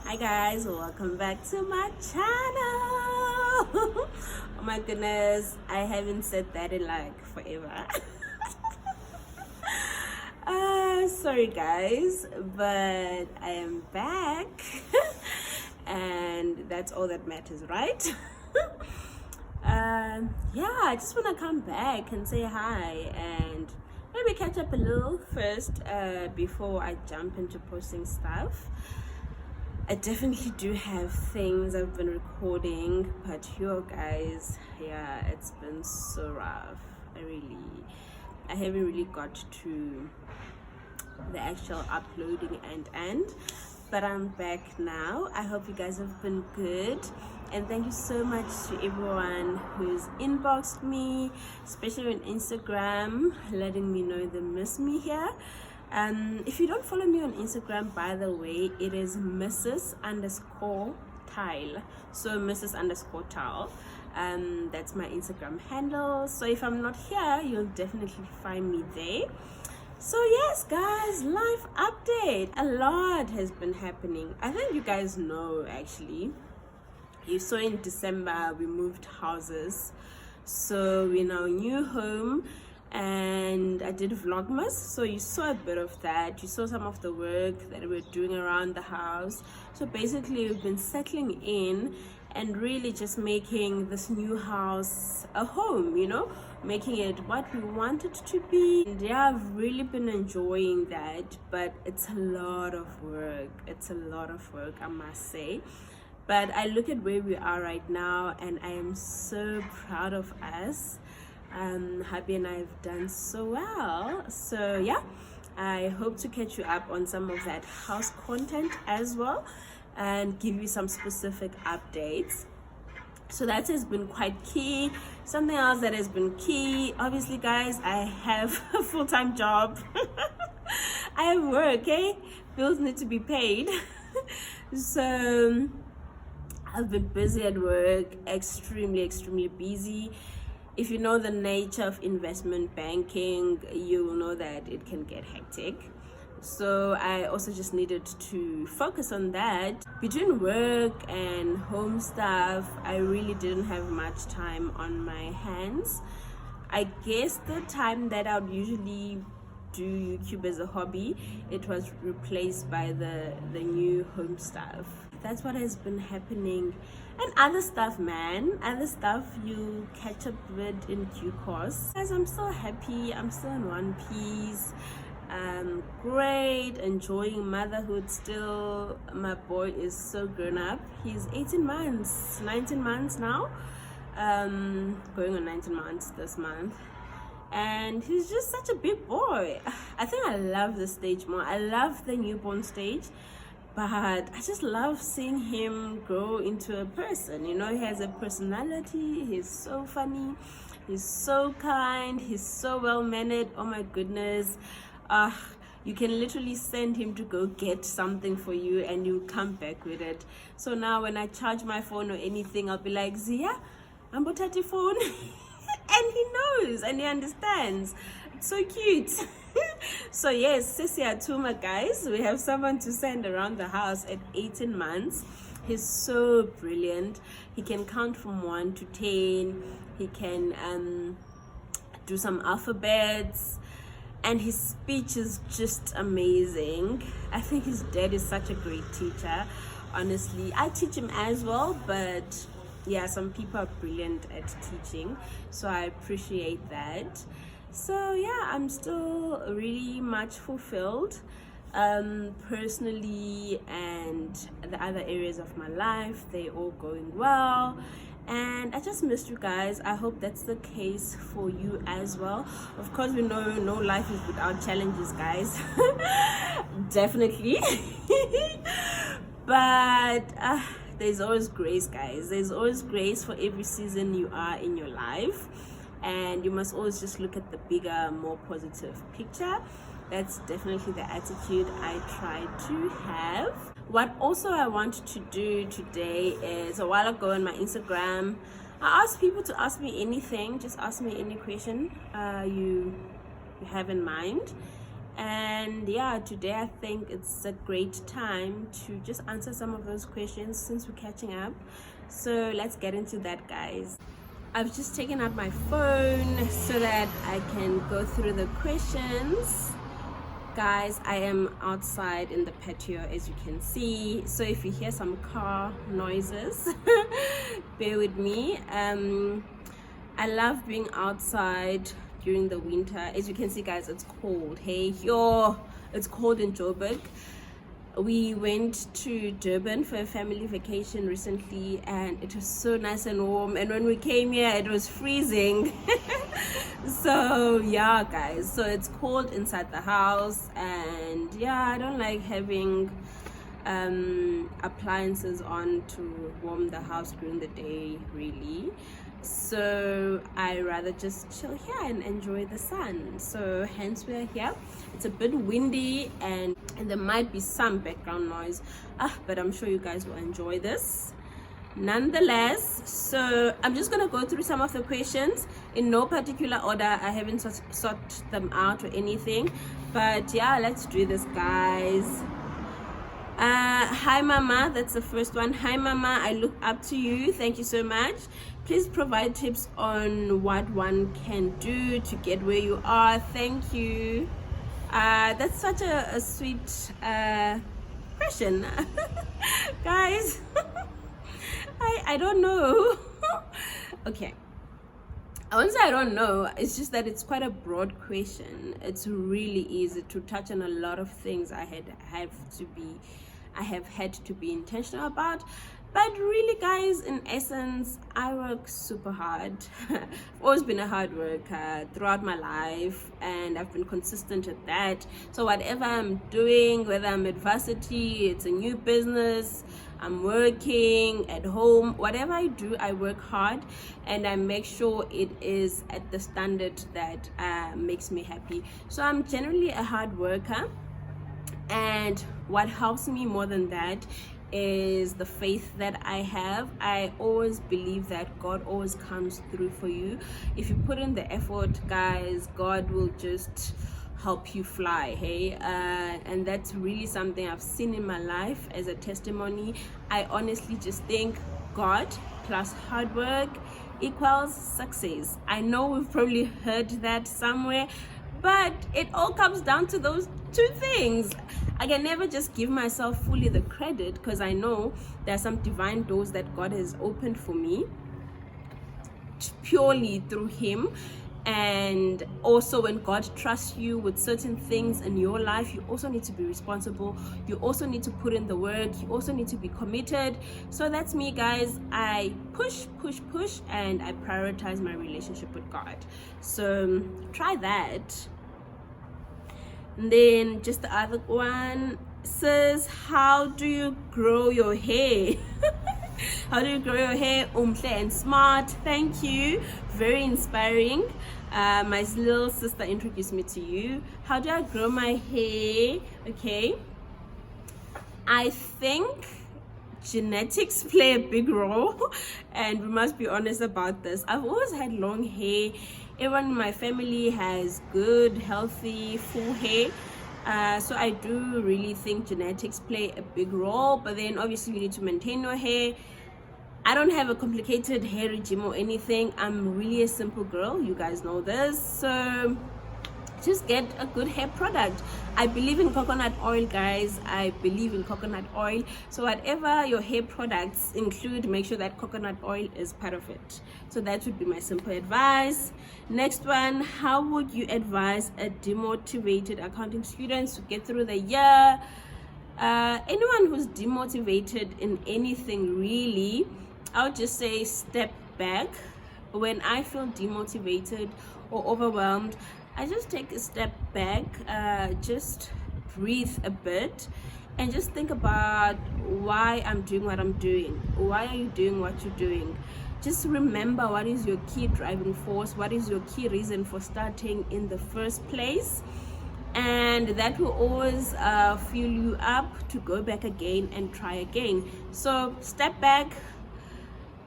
Hi guys, welcome back to my channel. Oh my goodness, I haven't said that in like forever. Sorry guys, but I am back and that's all that matters, right? Yeah, I just want to come back and say hi and maybe catch up a little first before I jump into posting stuff. I definitely do have things I've been recording, but you guys, yeah, it's been so rough. I haven't really got to the actual uploading but I'm back now. I hope you guys have been good, and thank you so much to everyone who's inboxed me, especially on Instagram, letting me know they miss me here. If you don't follow me on Instagram, by the way, it is Mrs_Tile. So Mrs_Tile. That's my Instagram handle. So if I'm not here, you'll definitely find me there. So yes guys, life update. A lot has been happening. I think you guys know, actually. You saw in December we moved houses. So we're in our new home. And I did vlogmas, so you saw a bit of that. You saw some of the work that we're doing around the house. So basically we've been settling in and really just making this new house a home, making it what we want it to be. And yeah, I've really been enjoying that, but it's a lot of work. It's a lot of work, I must say. But I look at where we are right now and I am so proud of us. Happy and I've done so well. So yeah, I hope to catch you up on some of that house content as well and give you some specific updates. So that has been quite key. Something else that has been key, obviously guys, I have a full-time job. I have work, okay? Bills need to be paid. So I've been busy at work, extremely busy. If you know the nature of investment banking, you will know that it can get hectic. So I also just needed to focus on that. Between work and home stuff, I really didn't have much time on my hands. I guess the time that I would usually do YouTube as a hobby, it was replaced by the new home stuff. That's what has been happening. And other stuff, man, other stuff you catch up with in due course. Guys, I'm so happy. I'm still in one piece. Great, enjoying motherhood still. My boy is so grown up. He's 19 months now. Going on 19 months this month. And he's just such a big boy. I think I love the stage more. I love the newborn stage. But I just love seeing him grow into a person. He has a personality. He's so funny. He's so kind. He's so well-mannered. Oh my goodness. You can literally send him to go get something for you and you come back with it. So now when I charge my phone or anything, I'll be like, Zia, I'm botati phone. And he knows and he understands. It's so cute. So yes, Sissy Atuma, guys, we have someone to send around the house at 18 months. He's so brilliant. He can count from 1 to 10. He can do some alphabets, and his speech is just amazing. I think his dad is such a great teacher. Honestly, I teach him as well, but yeah, some people are brilliant at teaching, so I appreciate that. So yeah, I'm still really much fulfilled personally, and the other areas of my life, they're all going well. And I just missed you guys. I hope that's the case for you as well. Of course, we know no life is without challenges, guys. Definitely. But there's always grace, guys. There's always grace for every season you are in your life. And you must always just look at the bigger, more positive picture. That's definitely the attitude I try to have. What also I want to do today is, a while ago on my Instagram, I asked people to ask me anything. Just ask me any question you have in mind. And yeah, today I think it's a great time to just answer some of those questions since we're catching up. So let's get into that, guys. I've just taken out my phone so that I can go through the questions. Guys, I am outside in the patio, as you can see, so if you hear some car noises bear with me. I love being outside during the winter. As you can see, guys, it's cold. Hey, it's cold in Joburg. We went to Durban for a family vacation recently, and it was so nice and warm, and when we came here it was freezing. So yeah, guys, so it's cold inside the house, and yeah, I don't like having appliances on to warm the house during the day, really. So I rather just chill here and enjoy the sun. So hence we are here. It's a bit windy and there might be some background noise, but I'm sure you guys will enjoy this nonetheless. So I'm just gonna go through some of the questions in no particular order. I haven't sorted them out or anything, but yeah, let's do this, guys. Hi mama, that's the first one. Hi mama, I look up to you, thank you so much. Please provide tips on what one can do to get where you are. Thank you. That's such a sweet question. Guys, I don't know. Okay, I won't say I don't know, it's just that it's quite a broad question. It's really easy to touch on a lot of things I have had to be intentional about. But really, guys, in essence, I work super hard. I've always been a hard worker throughout my life, and I've been consistent at that. So whatever I'm doing, whether I'm at varsity, it's a new business, I'm working at home, whatever I do, I work hard and I make sure it is at the standard that makes me happy. So I'm generally a hard worker, and what helps me more than that is the faith that I have. I always believe that God always comes through for you. If you put in the effort, guys, God will just help you fly. Hey, and that's really something I've seen in my life as a testimony. I honestly just think God plus hard work equals success. I know we've probably heard that somewhere, but it all comes down to those two things. I can never just give myself fully the credit, because I know there are some divine doors that God has opened for me purely through Him. And also, when God trusts you with certain things in your life, you also need to be responsible. You also need to put in the work. You also need to be committed. So that's me, guys. I push, and I prioritize my relationship with God. So try that. And then just the other one says, how do you grow your hair? How do you grow your hair? Umhle and smart. Thank you. Very inspiring. My little sister introduced me to you. How do I grow my hair? Okay, I think genetics play a big role, and we must be honest about this. I've always had long hair. Everyone in my family has good, healthy, full hair. So I do really think genetics play a big role, but then obviously you need to maintain your hair. I don't have a complicated hair regime or anything. I'm really a simple girl, you guys know this. So just get a good hair product. I believe in coconut oil, guys. I believe in coconut oil. So whatever your hair products include, make sure that coconut oil is part of it. So that would be my simple advice. Next one, how would you advise a demotivated accounting student to get through the year? Anyone who's demotivated in anything, really, I'll just say step back. When I feel demotivated or overwhelmed, I just take a step back, just breathe a bit, and just think about why I'm doing what I'm doing. Why are you doing what you're doing? Just remember, what is your key driving force? What is your key reason for starting in the first place? And that will always fuel you up to go back again and try again. So step back,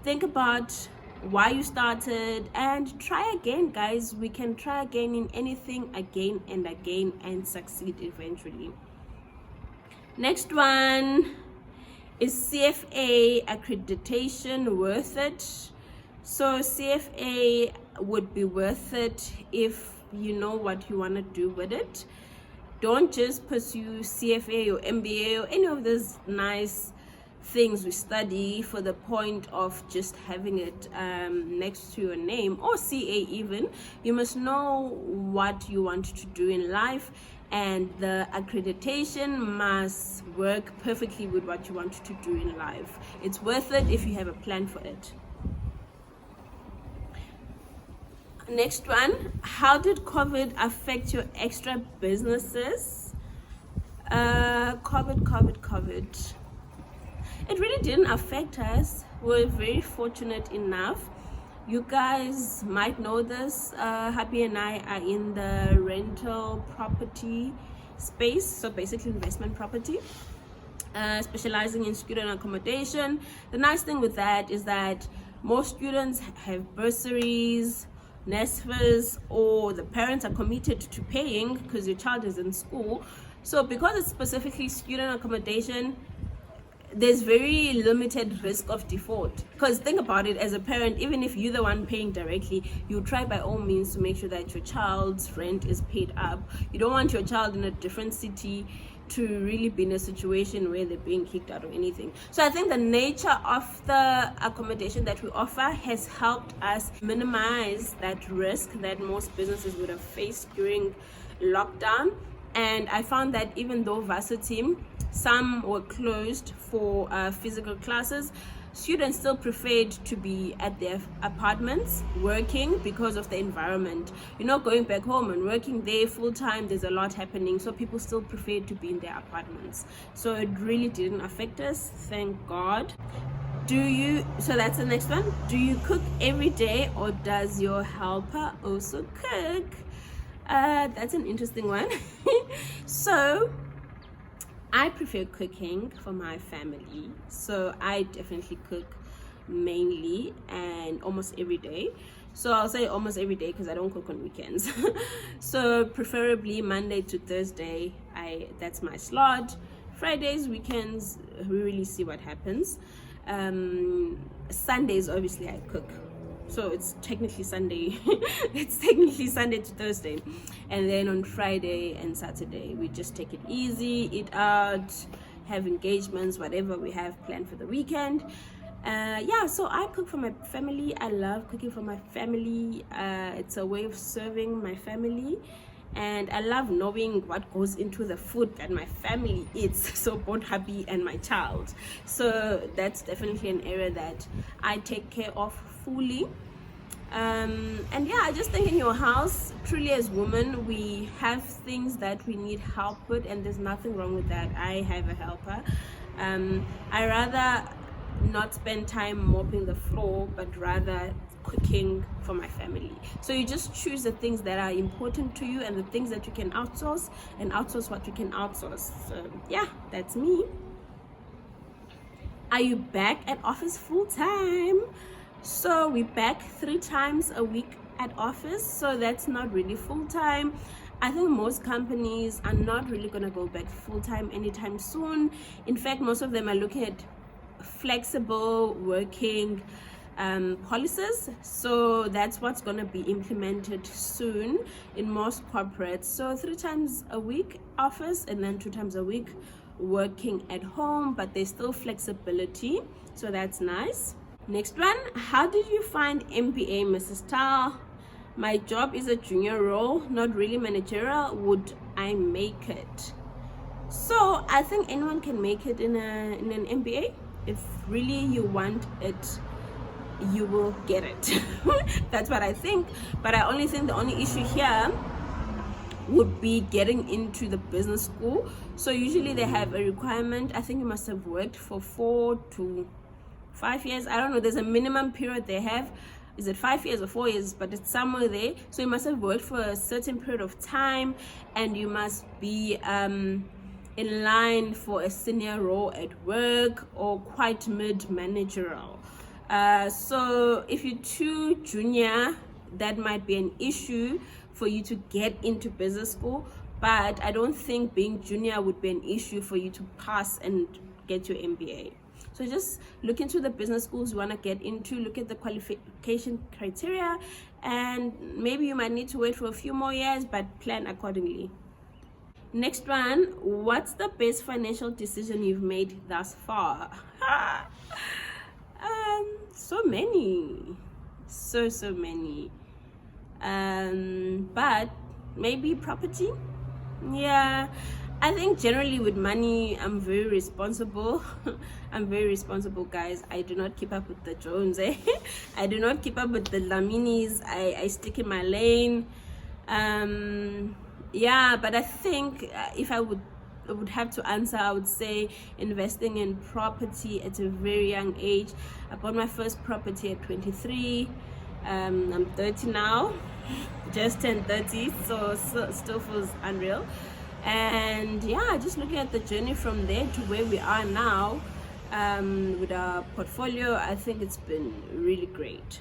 think about why you started, and try again, guys. We can try again in anything, again and again, and succeed eventually. Next one, is CFA accreditation worth it? So CFA would be worth it if you know what you want to do with it. Don't just pursue CFA or MBA or any of those nice things we study for the point of just having it next to your name, or CA even. You must know what you want to do in life, and the accreditation must work perfectly with what you want to do in life. It's worth it if you have a plan for it. Next one, how did COVID affect your extra businesses? COVID. It really didn't affect us. We're very fortunate enough. You guys might know this. Happy and I are in the rental property space, so basically investment property, specializing in student accommodation. The nice thing with that is that most students have bursaries, NSFAs, or the parents are committed to paying because your child is in school. So because it's specifically student accommodation, there's very limited risk of default. Because think about it, as a parent, even if you're the one paying directly, you try by all means to make sure that your child's rent is paid up. You don't want your child in a different city to really be in a situation where they're being kicked out or anything. So I think the nature of the accommodation that we offer has helped us minimize that risk that most businesses would have faced during lockdown. And I found that even though varsity, some were closed for physical classes, students still preferred to be at their apartments working because of the environment. You know, going back home and working there full time, there's a lot happening, so people still preferred to be in their apartments. So it really didn't affect us, thank God. So that's the next one. Do you cook every day, or does your helper also cook? That's an interesting one. So I prefer cooking for my family, so I definitely cook mainly and almost every day. So I'll say almost every day because I don't cook on weekends. So preferably Monday to Thursday, that's my slot. Fridays, weekends, we really see what happens. Sundays, obviously I cook, so it's technically Sunday. It's technically Sunday to Thursday, and then on Friday and Saturday we just take it easy, eat out, have engagements, whatever we have planned for the weekend. Yeah, so I cook for my family. I love cooking for my family. It's a way of serving my family, and I love knowing what goes into the food that my family eats, so both hubby and my child. So that's definitely an area that I take care of fully. And yeah, I just think in your house, truly as women, we have things that we need help with, and there's nothing wrong with that. I have a helper. I rather not spend time mopping the floor, but rather cooking for my family. So you just choose the things that are important to you and the things that you can outsource, and outsource what you can outsource. So yeah, that's me. Are you back at office full time? So we're back 3 times a week at office, so that's not really full time. I think most companies are not really going to go back full time anytime soon. In fact, most of them are looking at flexible working policies, so that's what's going to be implemented soon in most corporates. So 3 times a week office, and then 2 times a week working at home, but there's still flexibility, so that's nice. Next one, how did you find MBA, Mrs. Tal? My job is a junior role, not really managerial. Would I make it? So I think anyone can make it in an MBA. If really you want it, you will get it. That's what I think. But I only think the only issue here would be getting into the business school. So usually they have a requirement. I think you must have worked for 4 to 5 years. I don't know, there's a minimum period they have. Is it 5 years or 4 years? But it's somewhere there. So you must have worked for a certain period of time, and you must be in line for a senior role at work, or quite mid-managerial. So if you're too junior, that might be an issue for you to get into business school, but I don't think being junior would be an issue for you to pass and get your MBA. So just look into the business schools you want to get into, look at the qualification criteria, and maybe you might need to wait for a few more years, but plan accordingly. Next one, what's the best financial decision you've made thus far? So many, so many, but maybe property. Yeah, I think generally with money I'm very responsible. I'm very responsible, guys. I do not keep up with the Jones. I do not keep up with the Laminis. I stick in my lane. Yeah, but I think if I would have to answer, I would say investing in property at a very young age. I bought my first property at 23. I'm 30 now, just turned 30, so still feels unreal. And yeah, just looking at the journey from there to where we are now, with our portfolio, I think it's been really great.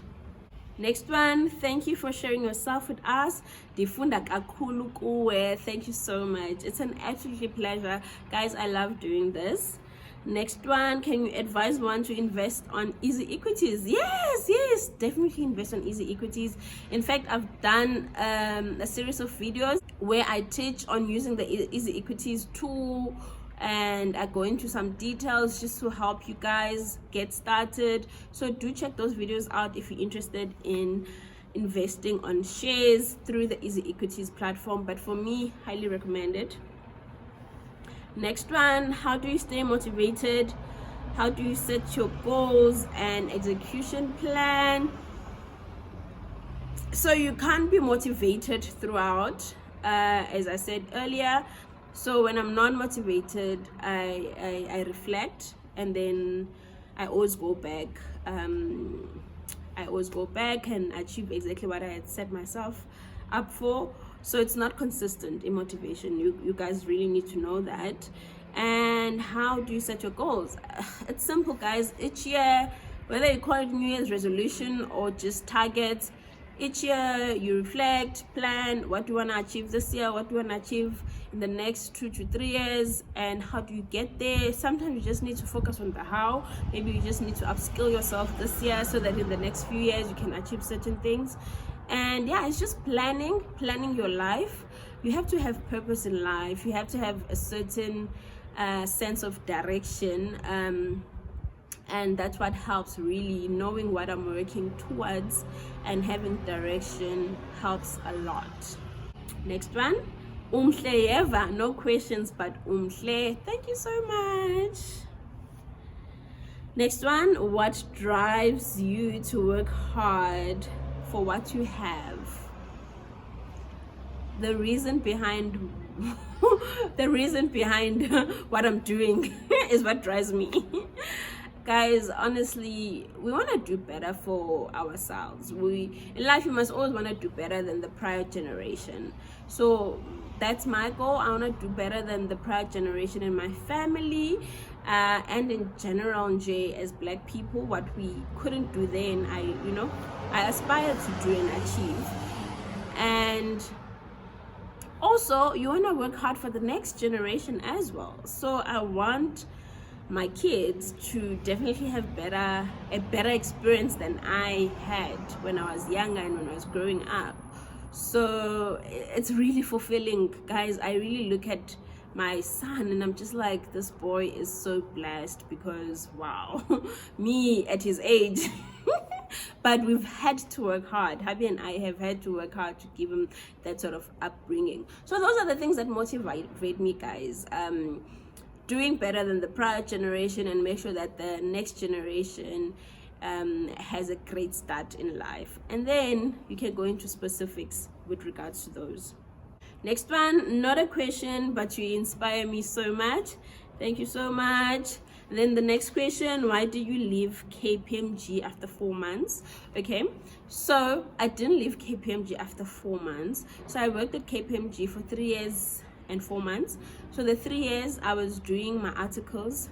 Next one, thank you for sharing yourself with us. Difunda kakhulu kuwe. Thank you so much. It's an absolute pleasure. Guys, I love doing this. Next one, can you advise one to invest on EasyEquities? Yes, definitely invest on EasyEquities. In fact, I've done a series of videos where I teach on using the EasyEquities tool, and I go into some details just to help you guys get started. So do check those videos out if you're interested in investing on shares through the EasyEquities platform. But for me, highly recommend it. Next one, how do you stay motivated? How do you set your goals and execution plan? So you can't be motivated throughout, as I said earlier. So when I'm not motivated, I reflect, and then I always go back. I always go back and achieve exactly what I had set myself up for. So it's not consistent in motivation. You guys really need to know that. And how do you set your goals? It's simple, guys. Each year, whether you call it New Year's resolution or just targets, each year you reflect, plan, what do you want to achieve this year, what do you want to achieve in the next 2 to 3 years, and how do you get there. Sometimes you just need to focus on the how. Maybe you just need to upskill yourself this year so that in the next few years you can achieve certain things. And yeah, it's just planning your life. You have to have purpose in life. You have to have a certain sense of direction, and that's what helps, really. Knowing what I'm working towards and having direction helps a lot. Next one, umhle yeva, no questions but umhle. Thank you so much. Next one, what drives you to work hard for what you have? The reason behind what I'm doing is what drives me. Guys, honestly, we want to do better for ourselves. In life, you must always want to do better than the prior generation. So that's my goal. I want to do better than the prior generation in my family, and in general, as Black people, what we couldn't do then, I aspire to do and achieve. And also, you want to work hard for the next generation as well. So I want my kids to definitely have a better experience than I had when I was younger and when I was growing up. So it's really fulfilling, guys. I really look at my son and I'm just like, this boy is so blessed, because wow, me at his age. But we've had to work hard. Happy and I have had to work hard to give him that sort of upbringing. So those are the things that motivate me, guys. Doing better than the prior generation, and make sure that the next generation has a great start in life. And then you can go into specifics with regards to those. Next one, not a question, but you inspire me so much. Thank you so much. Then the next question, why did you leave KPMG after 4 months? Okay, so I didn't leave KPMG after 4 months. So I worked at KPMG for 3 years and 4 months. So the 3 years I was doing my articles,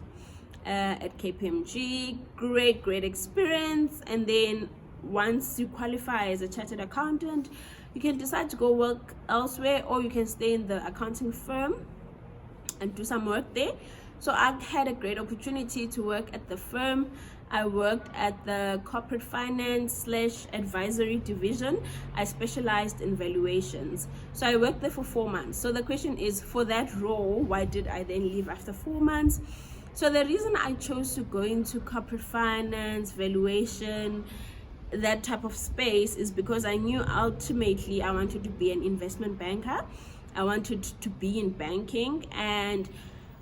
at KPMG. Great experience. And then once you qualify as a chartered accountant, you can decide to go work elsewhere, or you can stay in the accounting firm and do some work there. So I had a great opportunity to work at the firm. I worked at the corporate finance / advisory division. I specialized in valuations. So I worked there for 4 months. So the question is, for that role, why did I then leave after 4 months? So the reason I chose to go into corporate finance, valuation, that type of space, is because I knew ultimately I wanted to be an investment banker. I wanted to be in banking, and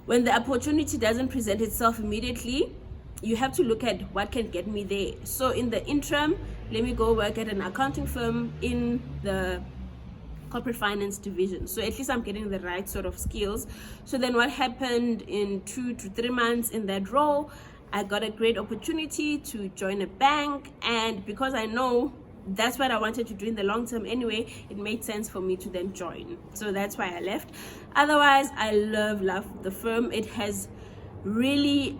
when the opportunity doesn't present itself immediately, you have to look at what can get me there. So in the interim, let me go work at an accounting firm in the corporate finance division, so at least I'm getting the right sort of skills. So then what happened, in 2 to 3 months in that role, I got a great opportunity to join a bank, and because I know that's what I wanted to do in the long term anyway, it made sense for me to then join. So that's why I left. Otherwise, I love the firm. It has really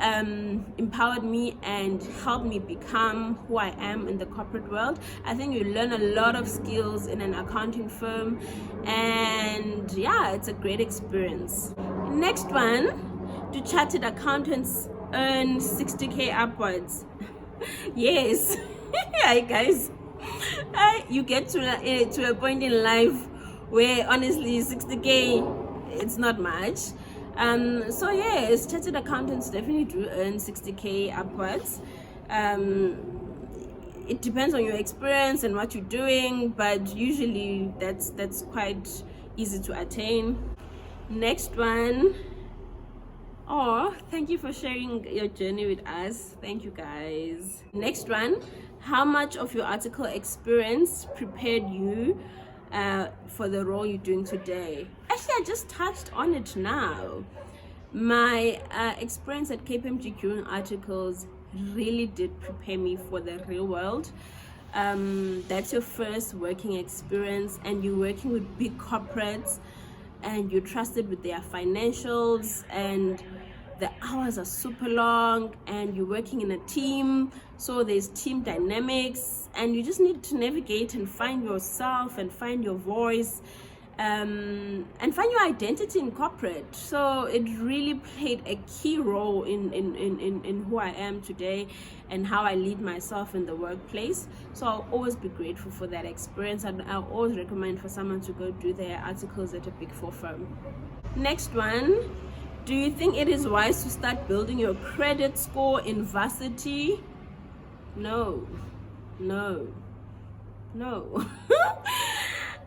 empowered me and helped me become who I am in the corporate world. I think you learn a lot of skills in an accounting firm, and yeah, it's a great experience. Next one, do chartered accountants earn 60k upwards? Yes. Hi guys, you get to a point in life where honestly 60k, it's not much. So yes, chartered accountants definitely do earn 60k upwards. It depends on your experience and what you're doing, but usually that's quite easy to attain. Next one. Oh, thank you for sharing your journey with us. Thank you guys. Next one, how much of your article experience prepared you for the role you're doing today? Actually, I just touched on it now. My experience at KPMG during articles really did prepare me for the real world. That's your first working experience, and you're working with big corporates, and you're trusted with their financials, and the hours are super long, and you're working in a team, so there's team dynamics, and you just need to navigate and find yourself and find your voice, and find your identity in corporate. So it really played a key role in who I am today and how I lead myself in the workplace. So I'll always be grateful for that experience, and I'll always recommend for someone to go do their articles at a Big 4 firm. Next one, do you think it is wise to start building your credit score in varsity? No.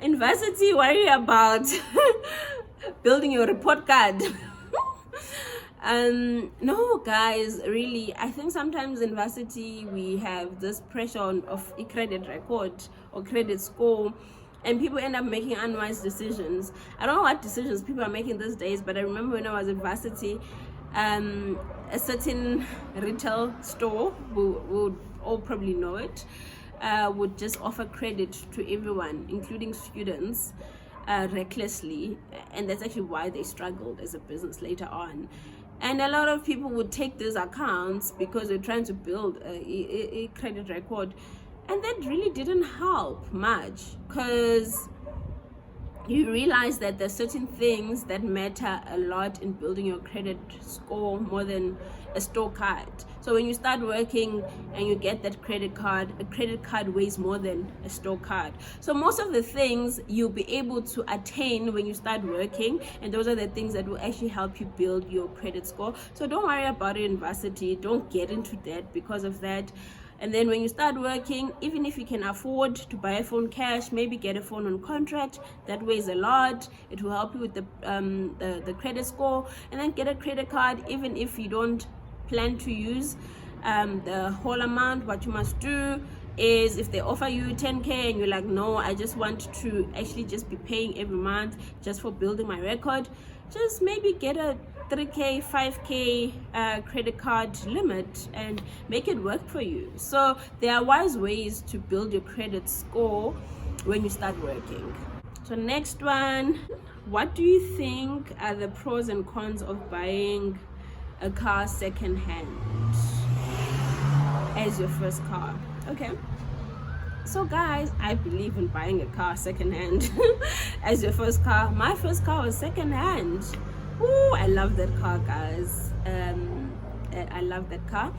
In varsity, worry about building your report card. No guys, really, I think sometimes in varsity we have this pressure of a credit record or credit score, and people end up making unwise decisions. I don't know what decisions people are making these days, but I remember when I was in varsity, a certain retail store, we'll all probably know it, would just offer credit to everyone, including students, recklessly, and that's actually why they struggled as a business later on. And a lot of people would take these accounts because they're trying to build a credit record, and that really didn't help much, because you realize that there's certain things that matter a lot in building your credit score more than a store card. So when you start working and you get that credit card, a credit card weighs more than a store card. So most of the things you'll be able to attain when you start working, and those are the things that will actually help you build your credit score. So don't worry about it in varsity. Don't get into debt because of that. And then when you start working, even if you can afford to buy a phone cash, maybe get a phone on contract. That weighs a lot. It will help you with the credit score. And then get a credit card, even if you don't plan to use the whole amount. What you must do is, if they offer you 10k and you're like, no, I just want to actually just be paying every month just for building my record, just maybe get a 3k 5k credit card limit and make it work for you. So there are wise ways to build your credit score when you start working. So next one, what do you think are the pros and cons of buying a car second-hand as your first car. Okay, so guys, I believe in buying a car second-hand as your first car. My first car was second-hand. Ooh, I love that car, guys. I love that car.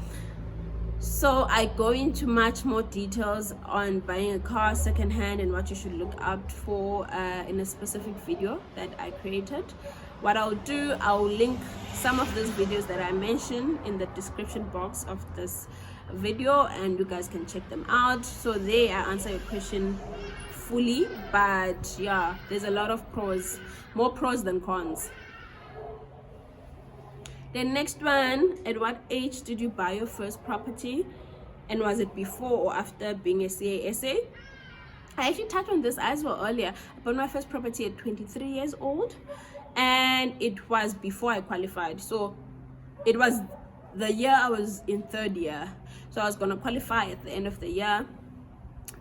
So I go into much more details on buying a car secondhand and what you should look out for in a specific video that I created. What I'll do, I'll link some of those videos that I mentioned in the description box of this video, and you guys can check them out. So there I answer your question fully, but yeah, there's a lot of pros, more pros than cons. The next one, at what age did you buy your first property, and was it before or after being a CASA? I actually touched on this as well earlier. I bought my first property at 23 years old, and it was before I qualified. So it was the year I was in third year, so I was going to qualify at the end of the year,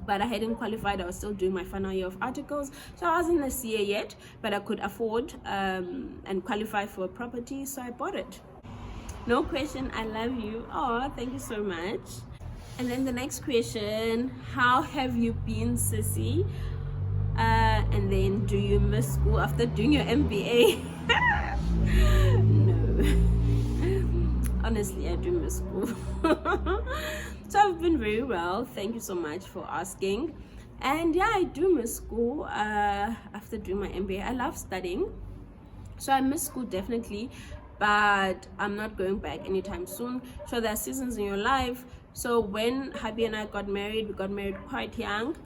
but I hadn't qualified. I was still doing my final year of articles, so I wasn't a CA yet, but I could afford and qualify for a property, so I bought it. No question, I love you. Oh, thank you so much. And then the next question, how have you been, sissy? And then, do you miss school after doing your MBA? No. Honestly, I do miss school. So I've been very well. Thank you so much for asking. And yeah, I do miss school after doing my MBA. I love studying. So I miss school definitely, but I'm not going back anytime soon. So there are seasons in your life. So when hubby and I got married, we got married quite young.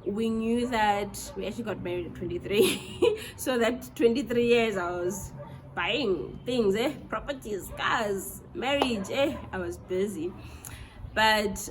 We knew that we actually got married at 23. So that 23 years I was buying things, properties, cars, marriage, I was busy. But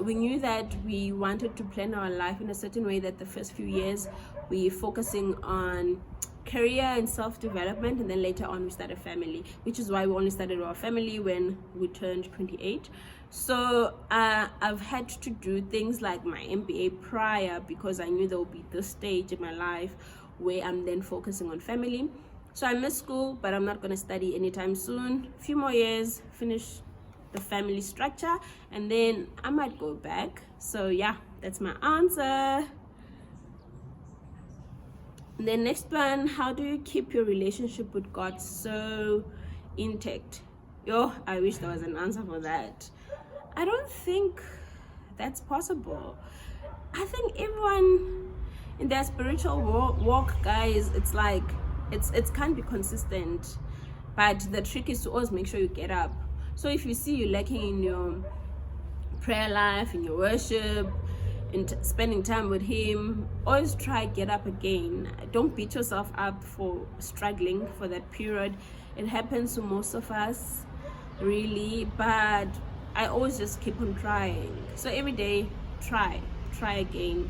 we knew that we wanted to plan our life in a certain way, that the first few years we're focusing on career and self-development, and then later on we started family, which is why we only started our family when we turned 28. So I've had to do things like my MBA prior, because I knew there would be this stage in my life where I'm then focusing on family. So I miss school, but I'm not going to study anytime soon. A few more years, finish the family structure, and then I might go back. So yeah, that's my answer. And then next one, how do you keep your relationship with God so intact? Yo, I wish there was an answer for that. I don't think that's possible. I think everyone in their spiritual walk, guys, it's like it can't be consistent, but the trick is to always make sure you get up. So if you see you're lacking in your prayer life, in your worship, in spending time with him, always try get up again. Don't beat yourself up for struggling for that period. It happens to most of us, really, but I always just keep on trying. So every day, try again,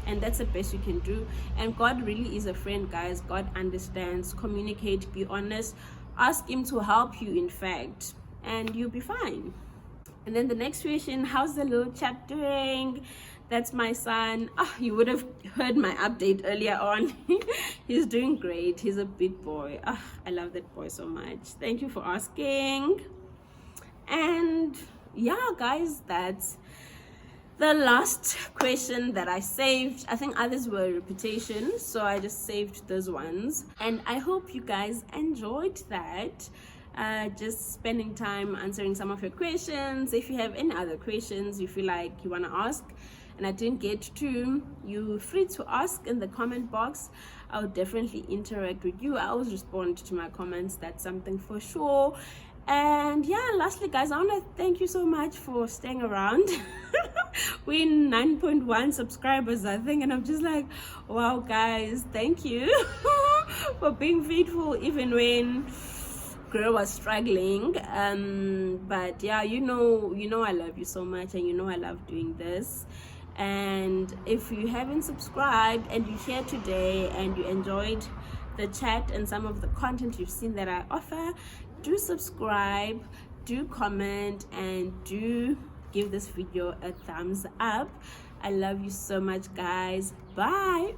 and that's the best you can do. And God really is a friend, guys. God understands. Communicate, be honest, ask him to help you, in fact, and you'll be fine. And then the next question, how's the little chap doing? That's my son. You would have heard my update earlier on. He's doing great. He's a big boy. I love that boy so much. Thank you for asking. And yeah, guys, that's the last question that I saved. I think others were repetitions, so I just saved those ones. And I hope you guys enjoyed that. Just spending time answering some of your questions. If you have any other questions you feel like you want to ask and I didn't get to, you're free to ask in the comment box. I'll definitely interact with you. I always respond to my comments, that's something for sure. And yeah, lastly, guys, I want to thank you so much for staying around. We're 9.1 subscribers, I think, and I'm just like, wow, guys, thank you for being faithful even when girl was struggling. But yeah, you know I love you so much, and you know I love doing this. And if you haven't subscribed and you're here today and you enjoyed the chat and some of the content you've seen that I offer, do subscribe, do comment, and do give this video a thumbs up. I love you so much, guys. Bye.